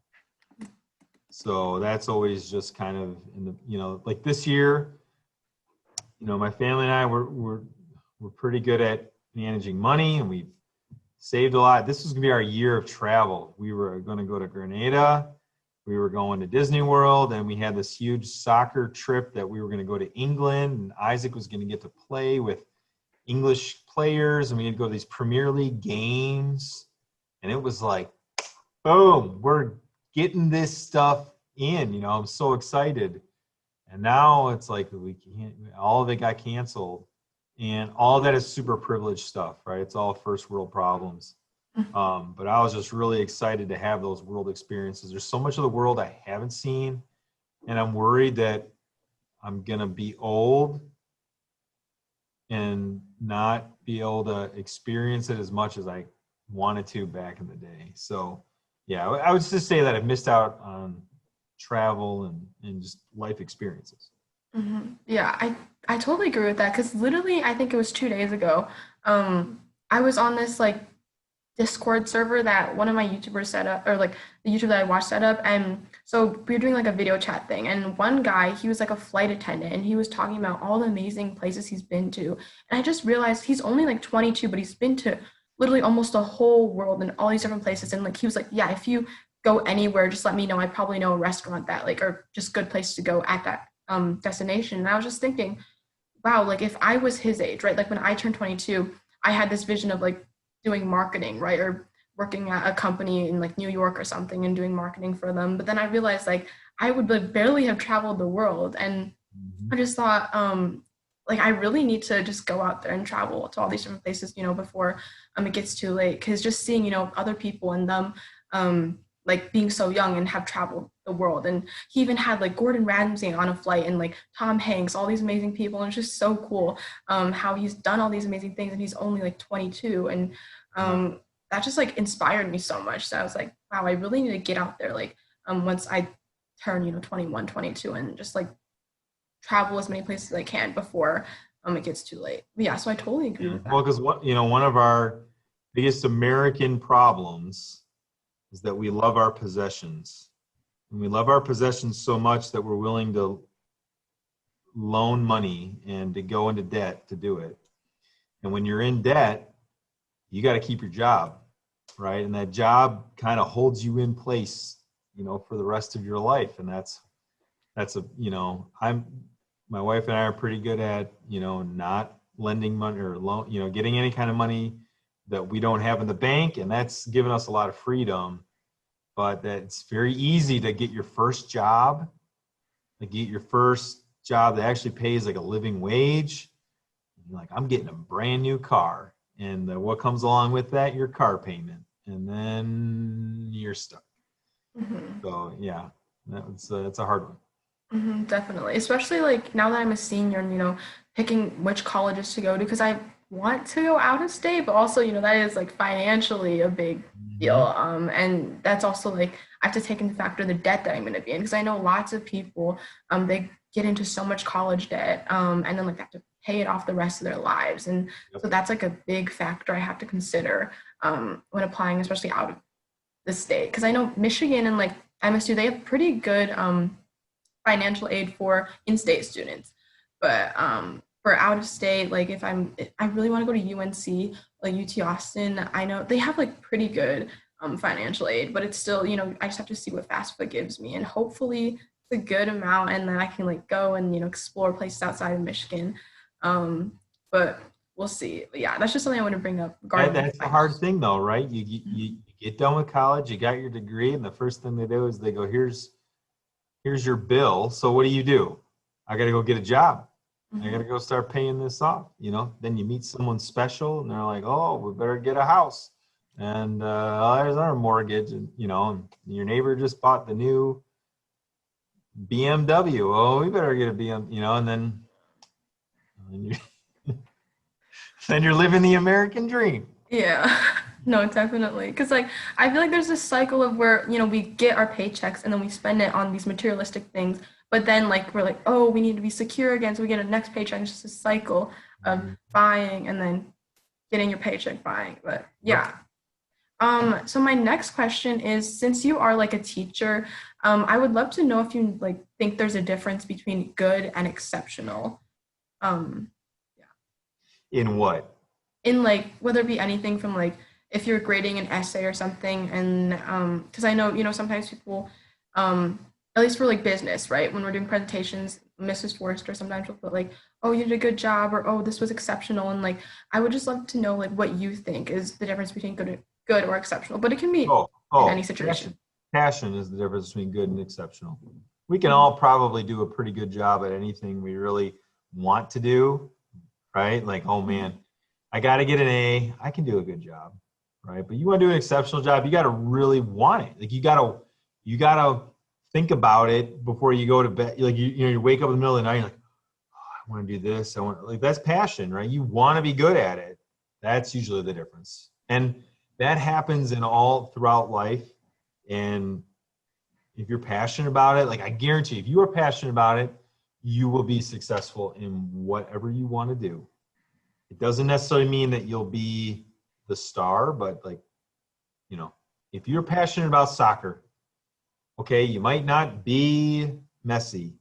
So that's always just kind of in the, like this year, my family and I we're pretty good at managing money, and we've saved a lot. This was gonna be our year of travel. We were gonna go to Grenada, we were going to Disney World, and we had this huge soccer trip that we were gonna go to England, and Isaac was gonna get to play with English players, and we had to go to these Premier League games, and it was like, boom, we're getting this stuff in. I'm so excited. And now it's like we can't. All of it got canceled, and all of that is super privileged stuff, right? It's all first world problems. But I was just really excited to have those world experiences. There's so much of the world I haven't seen, and I'm worried that I'm gonna be old and not be able to experience it as much as I wanted to back in the day. So, yeah, I would just say that I've missed out on travel and just life experiences. Yeah, I totally agree with that because literally I think it was 2 days ago. I was on this like Discord server that one of my YouTubers set up, or like the YouTuber that I watched set up, and so we were doing like a video chat thing. And one guy, he was like a flight attendant, and he was talking about all the amazing places he's been to. And I just realized he's only like 22, but he's been to literally almost the whole world and all these different places. And like he was like, yeah, if you go anywhere, just let me know. I probably know a restaurant that like or just good place to go at that destination. And I was just thinking, wow, like if I was his age, right? Like when I turned 22, I had this vision of like doing marketing, right? Or working at a company in like New York or something and doing marketing for them. But then I realized like I would like, barely have traveled the world. And I Mhm. just thought, like I really need to just go out there and travel to all these different places, before it gets too late. Because just seeing, other people and them, like being so young and have traveled the world, and he even had like Gordon Ramsay on a flight and like Tom Hanks, all these amazing people, and it's just so cool, how he's done all these amazing things and he's only like 22, and Yeah. that just like inspired me so much. So I was like, wow, I really need to get out there, like once I turn 21, 22, and just like travel as many places as I can before it gets too late. But yeah, so I totally agree Yeah. with that. Well, because one of our biggest American problems is that we love our possessions. And we love our possessions so much that we're willing to loan money and to go into debt to do it. And when you're in debt, you got to keep your job, right? And that job kind of holds you in place, for the rest of your life. And that's my wife and I are pretty good at, not lending money or loan, getting any kind of money that we don't have in the bank. And that's given us a lot of freedom. but that it's very easy to get your first job, to get your first job that actually pays like a living wage. You're like, I'm getting a brand new car. And what comes along with that? Your car payment. And then you're stuck. Mhm. So yeah, that's a hard one. Definitely. Especially like now that I'm a senior and, picking which colleges to go to because I want to go out of state, but also, that is like financially a big deal. Hmm. And that's also like I have to take into factor the debt that I'm going to be in because I know lots of people, they get into so much college debt, and then like they have to pay it off the rest of their lives. And Yep. so that's like a big factor I have to consider, when applying, especially out of the state. Because I know Michigan and like MSU, they have pretty good, financial aid for in-state students. But for out of state, like if I really want to go to UNC, like UT Austin, I know they have like pretty good, financial aid, but it's still, I just have to see what FAFSA gives me, and hopefully it's a good amount, and then I can like go and explore places outside of Michigan. But we'll see. But yeah, that's just something I want to bring up regarding like That's the hard financial. thing though, right? You get done with college, you got your degree, and the first thing they do is they go, here's your bill. So what do? I got to go get a job. I got Mhm. to go start paying this off. Then you meet someone special, and they're like, "Oh, we better get a house." And there's our mortgage, and and your neighbor just bought the new BMW. Oh, we better get a BM. And you, then you're living the American dream. Yeah, no, definitely. Because, like, I feel like there's this cycle of where, we get our paychecks and then we spend it on these materialistic things. But then, like, we're like, oh, we need to be secure again. So we get a next paycheck. It's just a cycle of Mhm. buying and then getting your paycheck buying. But Yep. yeah. So my next question is, since you are like a teacher, I would love to know if you like think there's a difference between good and exceptional. Um, In what? in like whether it be anything from like if you're grading an essay or something, and because I know sometimes people, um at least for like business, right, when we're doing presentations, Mrs. Forrester sometimes will put like, oh, you did a good job, or oh, this was exceptional, and like I would just love to know like what you think is the difference between good or exceptional, but it can be in any situation. Passion. Passion is the difference between good and exceptional. We can all probably do a pretty good job at anything we really want to do, right? Like, oh man, I got to get an A. I can do a good job, right? But you want to do an exceptional job, you got to really want it. Like, you got to think about it before you go to bed. Like, you wake up in the middle of the night, you're like, I want to do this. I want, like, that's passion, right? You want to be good at it. That's usually the difference. And that happens in all throughout life. And if you're passionate about it, like, I guarantee if you are passionate about it, you will be successful in whatever you want to do. It doesn't necessarily mean that you'll be the star, but like, you know, if you're passionate about soccer, okay, you might not be Messi,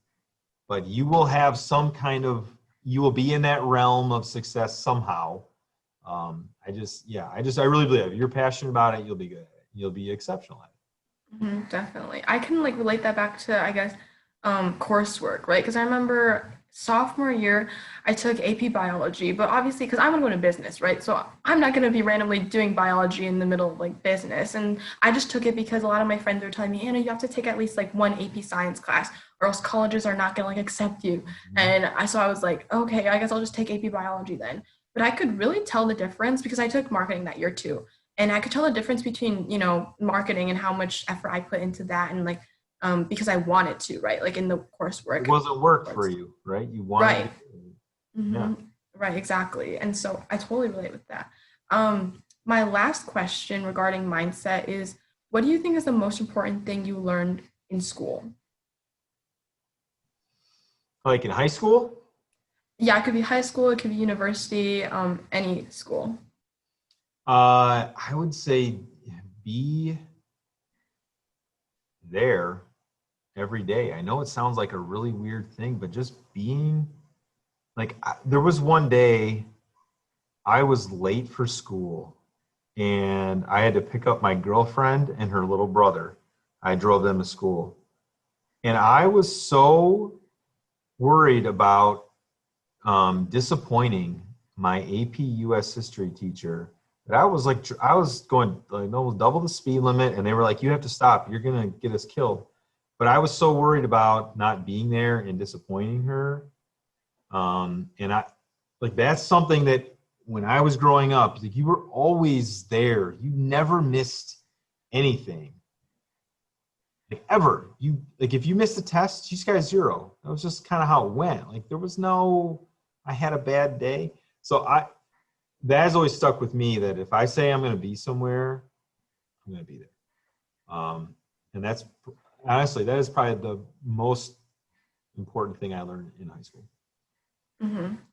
but you will have some kind of, you will be in that realm of success somehow. I really believe if you're passionate about it, you'll be good at it. You'll be exceptional at it. Definitely. I can like relate that back to, I guess, coursework, right? Because I remember sophomore year, I took AP biology, but obviously, because I want to go into business, right? So I'm not going to be randomly doing biology in the middle of like business. And I just took it because a lot of my friends were telling me, Anna, you have to take at least like one AP science class, or else colleges are not going to like accept you. Mhm. And so I was like, okay, I guess I'll just take AP biology then. But I could really tell the difference because I took marketing that year too, and I could tell the difference between marketing and how much effort I put into that, and like, because I wanted to, right, like in the It coursework wasn't work for towards. you, right? You wanted to, Right. yeah. hmm right, exactly, and so I totally relate with that. My last question regarding mindset is, what do you think is the most important thing you learned in school? Like in high school, Yeah, it could be high school, it could be university, any school. I would say be there every day. I know it sounds like a really weird thing, but just being like, there was one day I was late for school and I had to pick up my girlfriend and her little brother. I drove them to school. And I was so worried about disappointing my AP US history teacher But I was like, I was going like almost double the speed limit, and they were like, "You have to stop. You're gonna get us killed." But I was so worried about not being there and disappointing her. And I like that's something that when I was growing up, like you were always there. You never missed anything. Like ever. You like if you missed a test, you just got a zero. That was just kind of how it went. Like there was no I had a bad day. So I that has always stuck with me that if I say I'm gonna be somewhere, I'm gonna be there. And that's honestly that is probably the most important thing I learned in high school.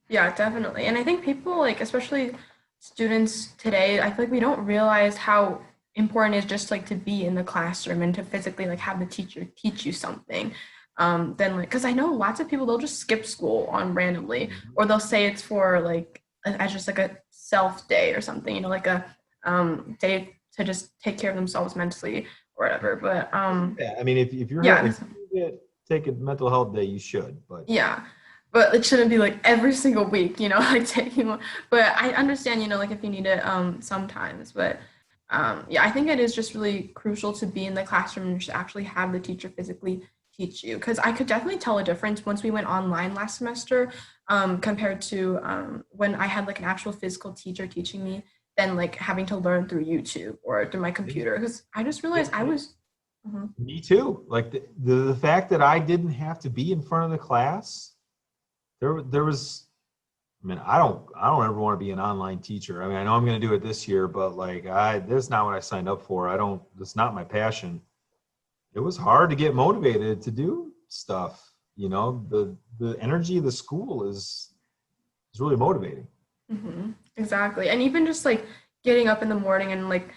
Yeah, definitely. And I think people like, especially students today, I feel like we don't realize how important it is just like to be in the classroom and to physically like have the teacher teach you something. Then like, because I know lots of people they'll just skip school on randomly, Mhm. or they'll say it's for like as just like a self day or something, like a day to just take care of themselves mentally or whatever. But Yeah, I mean, if you're yeah, if you get take a mental health day, you should. But yeah, but it shouldn't be like every single week, like taking one. But I understand, like if you need it sometimes. But yeah, I think it is just really crucial to be in the classroom and just actually have the teacher physically teach you. Because I could definitely tell a difference once we went online last semester compared to when I had like an actual physical teacher teaching me than like having to learn through YouTube or through my computer. Because I just realized I was. Mhm. me too. Like the fact that I didn't have to be in front of the class, there was. I mean, I don't ever want to be an online teacher. I mean, I know I'm going to do it this year, but like that's not what I signed up for. I don't. That's not my passion. It was hard to get motivated to do stuff. The energy of the school is really motivating. Exactly. And even just like getting up in the morning and like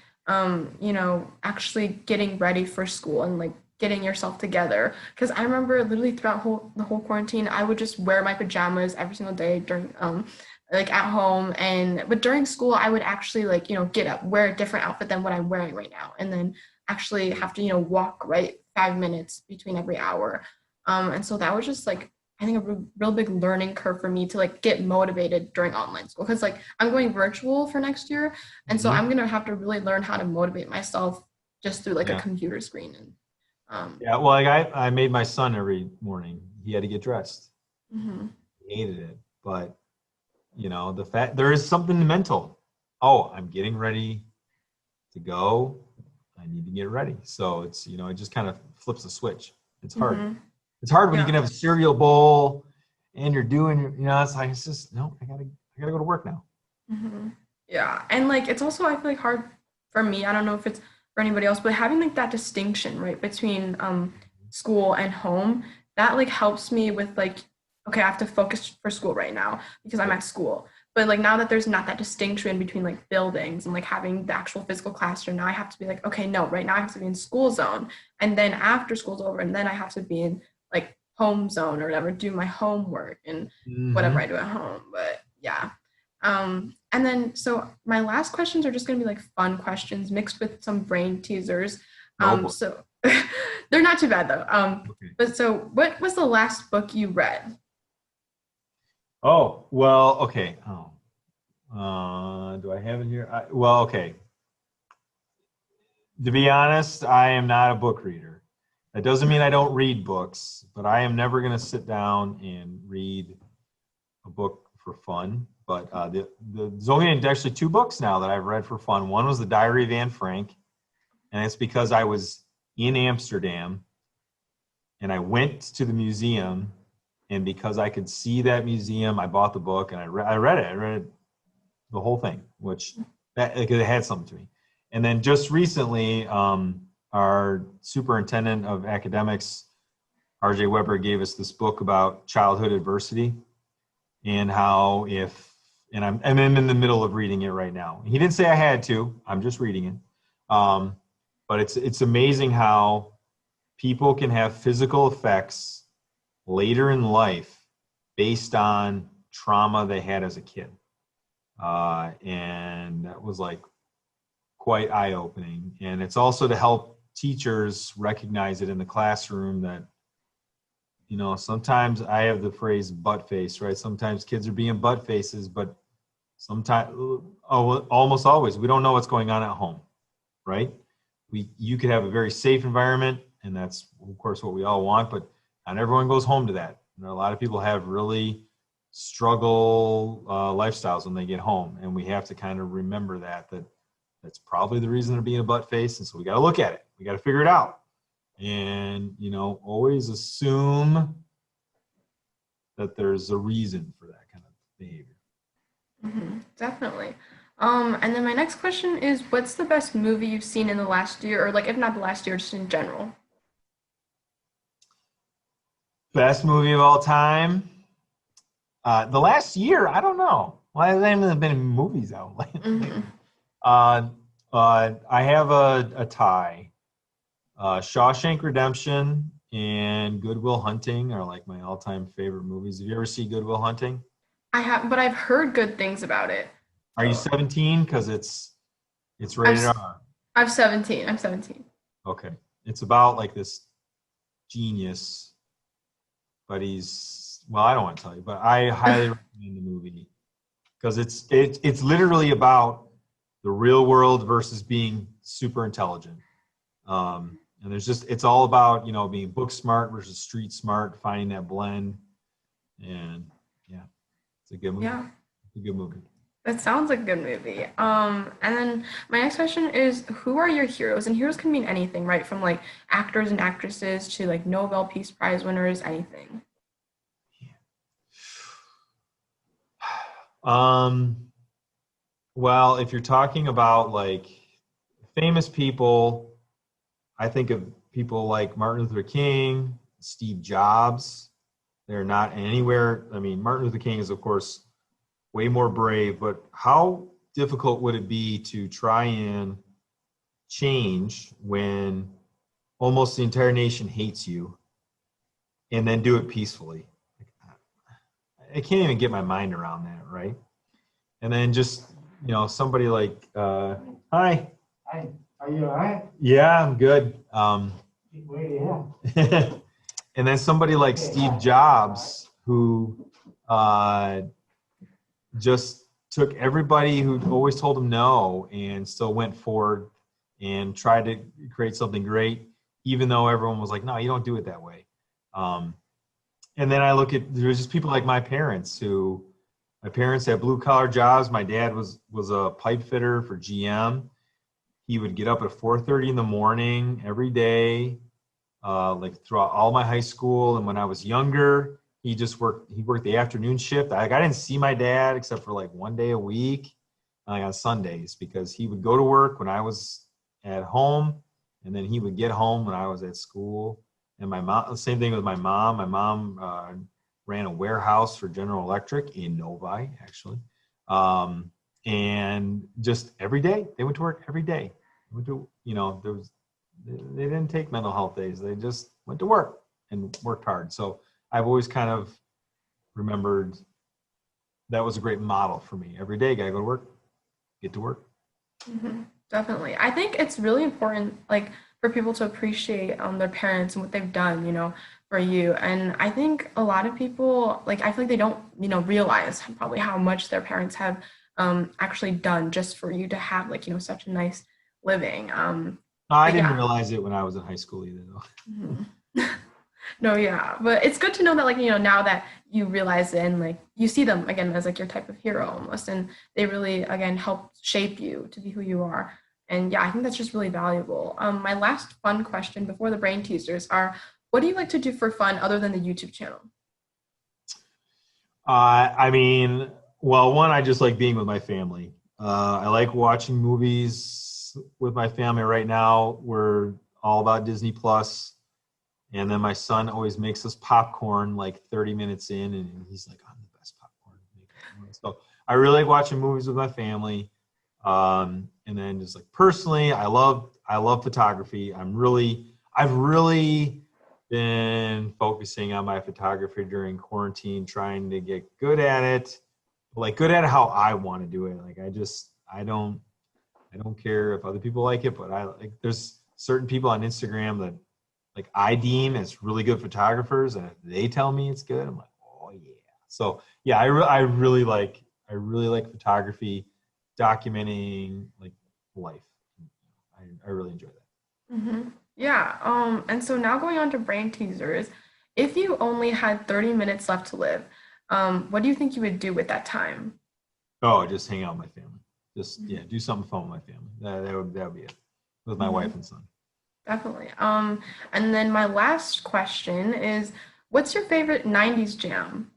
actually getting ready for school and like getting yourself together. Because I remember literally throughout the whole quarantine, I would just wear my pajamas every single day during like at home but during school I would actually like, get up, wear a different outfit than what I'm wearing right now, and then actually have to, walk right 5 minutes between every hour. And so that was just like I think a real big learning curve for me to like get motivated during online school because like I'm going virtual for next year, and so Hmm. I'm gonna have to really learn how to motivate myself just through like a Yeah. computer screen and Yeah. Well, like I made my son every morning. He had to get dressed. mhm, He hated it, but the fact there is something mental. Oh, I'm getting ready to go. I need to get ready. So it just kind of flips the switch. It's hard. mhm, It's hard when you yeah, can have a cereal bowl and you're doing, it's like, it's just, no, I gotta go to work now. mhm, yeah, and like it's also I feel like hard for me. I don't know if it's for anybody else, but having like that distinction right between school and home, that like helps me with like okay, I have to focus for school right now because I'm Yep. at school. But like now that there's not that distinction between like buildings and like having the actual physical classroom, now I have to be like, okay, no, right now I have to be in school zone. And then after school's over, and then I have to be in like home zone or whatever, do my homework and whatever I Hmm. do at home. But yeah. And then, so my last questions are just going to be like fun questions mixed with some brain teasers. Oh boy. So they're not too bad though. Okay. But so, what was the last book you read? Oh, well, okay. Oh, do I have it here? Well, okay. To be honest, I am not a book reader. That doesn't mean I don't read books, but I am never going to sit down and read a book for fun. But there's only actually two books now that I've read for fun. One was The Diary of Anne Frank, and it's because I was in Amsterdam and I went to the museum, and because I could see that museum, I bought the book and I read it. I read it, the whole thing, which that like, it had something to me. And then just recently, our superintendent of academics, RJ Weber, gave us this book about childhood adversity and how if and I'm in the middle of reading it right now. He didn't say I had to. I'm just reading it. Um, but it's amazing how people can have physical effects later in life based on trauma they had as a kid. And that was like quite eye opening. And it's also to help teachers recognize it in the classroom that, sometimes I have the phrase butt face, right? Sometimes kids are being butt faces, but Sometimes, almost always, we don't know what's going on at home, right? You could have a very safe environment, and that's of course what we all want, but not everyone goes home to that. A lot of people have really struggle lifestyles when they get home, and we have to kind of remember that's probably the reason they're being a butt face, and so we got to look at it. We got to figure it out, and always assume that there's a reason for that kind of behavior. Definitely. And then my next question is, what's the best movie you've seen in the last year, or like if not the last year, just in general? Best movie of all time. The last year, I don't know. Well, there haven't been movies out lately. Hmm. I have a tie. Shawshank Redemption and Good Will Hunting are like my all-time favorite movies. Have you ever seen Good Will Hunting? I have, but I've heard good things about it. Are you So 17? Because it's I've rated s- R. I'm 17. I'm 17. Okay. It's about like this genius, but I don't want to tell you, but I highly recommend the movie because it's literally about the real world versus being super intelligent. And it's all about being book smart versus street smart, finding that blend, and yeah, it's a good movie. Yeah, It's a good movie. that sounds like a good movie. And then my next question is, who are your heroes? And heroes can mean anything, right? From like actors and actresses to like Nobel Peace Prize winners, anything. Um, well, if you're talking about like famous people, I think of people like Martin Luther King, Steve Jobs. They're not anywhere. I mean, Martin Luther King is, of course, way more brave, but how difficult would it be to try and change when almost the entire nation hates you and then do it peacefully? I can't even get my mind around that, right? And then just, somebody like, hi. Hi, are you all right? Yeah, I'm good. Where you And then somebody like Steve Jobs, who just took everybody who always told him no and still went forward and tried to create something great, even though everyone was like, no, you don't do it that way. Um, and then I look at, there's just people like my parents had blue collar jobs. My dad was a pipe fitter for GM. He would get up at 4:30 in the morning every day, like throughout all my high school. And when I was younger, he worked the afternoon shift. I didn't see my dad except for like one day a week, like on Sundays, because he would go to work when I was at home, and then he would get home when I was at school. And my mom, same thing with my mom. My mom ran a warehouse for General Electric in Novi, actually. Um, and just every day, they went to work every day. Went to, they didn't take mental health days. They just went to work and worked hard. So I've always kind of remembered that was a great model for me. Every day, gotta go to work, get to work. Definitely. I think it's really important, like, for people to appreciate their parents and what they've done, for you. And I think a lot of people, like, I feel like they don't, realize probably how much their parents have actually done just for you to have, like, such a nice living. No, I But didn't yeah. realize it when I was in high school either, though. Mhm. No, yeah, but it's good to know that, like, now that you realize it and like you see them again as like your type of hero almost, and they really again help shape you to be who you are. And yeah, I think that's just really valuable. My last fun question before the brain teasers are, what do you like to do for fun other than the YouTube channel? I mean, well, one, I just like being with my family. I like watching movies with my family. Right now, we're all about Disney Plus. And then my son always makes us popcorn like 30 minutes in, and he's like, I'm the best popcorn maker. So I really like watching movies with my family. And then just like personally, I love photography. I've really been focusing on my photography during quarantine, trying to get good at it, like good at how I want to do it. Like I don't care if other people like it, but I like there's certain people on Instagram that like I deem as really good photographers, and if they tell me it's good, I'm like, oh yeah. So yeah, I I really like photography, documenting like life. I really enjoy that. Yeah. And so now going on to brain teasers. If you only had 30 minutes left to live, what do you think you would do with that time? Oh, just hang out with my family. Just yeah, do something fun with my family. That would be it. With my Hmm. wife and son. Definitely. And then my last question is, what's your favorite 90s jam?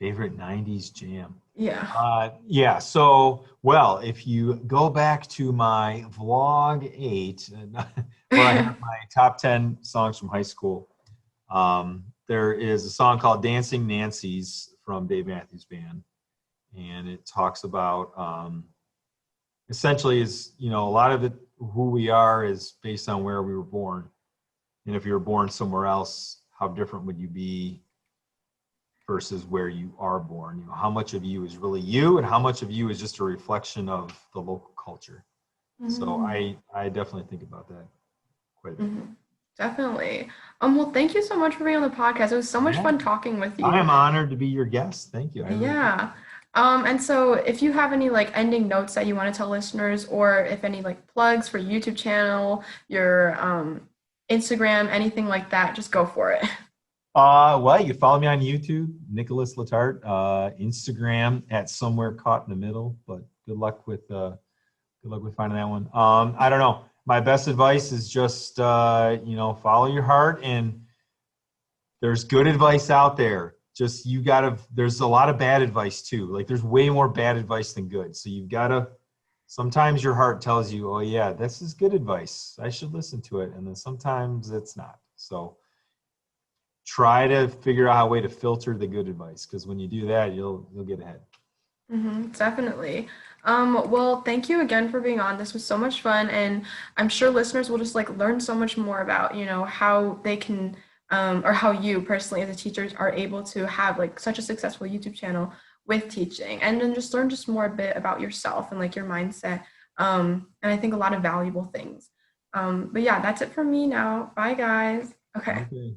Favorite 90s jam. Yeah. Yeah, so, well, if you go back to my vlog 8, where I have my top 10 songs from high school, there is a song called Dancing Nancy's from Dave Matthews Band. And it talks about essentially is, a lot of it, who we are is based on where we were born. And if you were born somewhere else, how different would you be versus where you are born? How much of you is really you and how much of you is just a reflection of the local culture. So Mhm. I definitely think about that quite a bit. Mhm. Definitely. Well, thank you so much for being on the podcast. It was so much Yeah, fun talking with I you. am honored to be your guest. Thank you. I really appreciate Yeah. And so if you have any like ending notes that you want to tell listeners, or if any like plugs for YouTube channel, your Instagram, anything like that, just go for it. Well, you can follow me on YouTube, Nicholas LeTarte, Instagram at somewhere caught in the middle. But good luck with finding that one. I don't know. My best advice is just follow your heart, and there's good advice out there. Just you gotta. There's a lot of bad advice too. Like there's way more bad advice than good. So you've gotta. Sometimes your heart tells you, "Oh yeah, this is good advice. I should listen to it," and then sometimes it's not. So try to figure out a way to filter the good advice, because when you do that, you'll get ahead. Definitely. Well, thank you again for being on. This was so much fun, and I'm sure listeners will just like learn so much more about, how they can, or how you personally as a teacher are able to have like such a successful YouTube channel with teaching, and then just learn just more a bit about yourself and like your mindset. And I think a lot of valuable things. But yeah, that's it for me now. Bye, guys. Okay. Okay.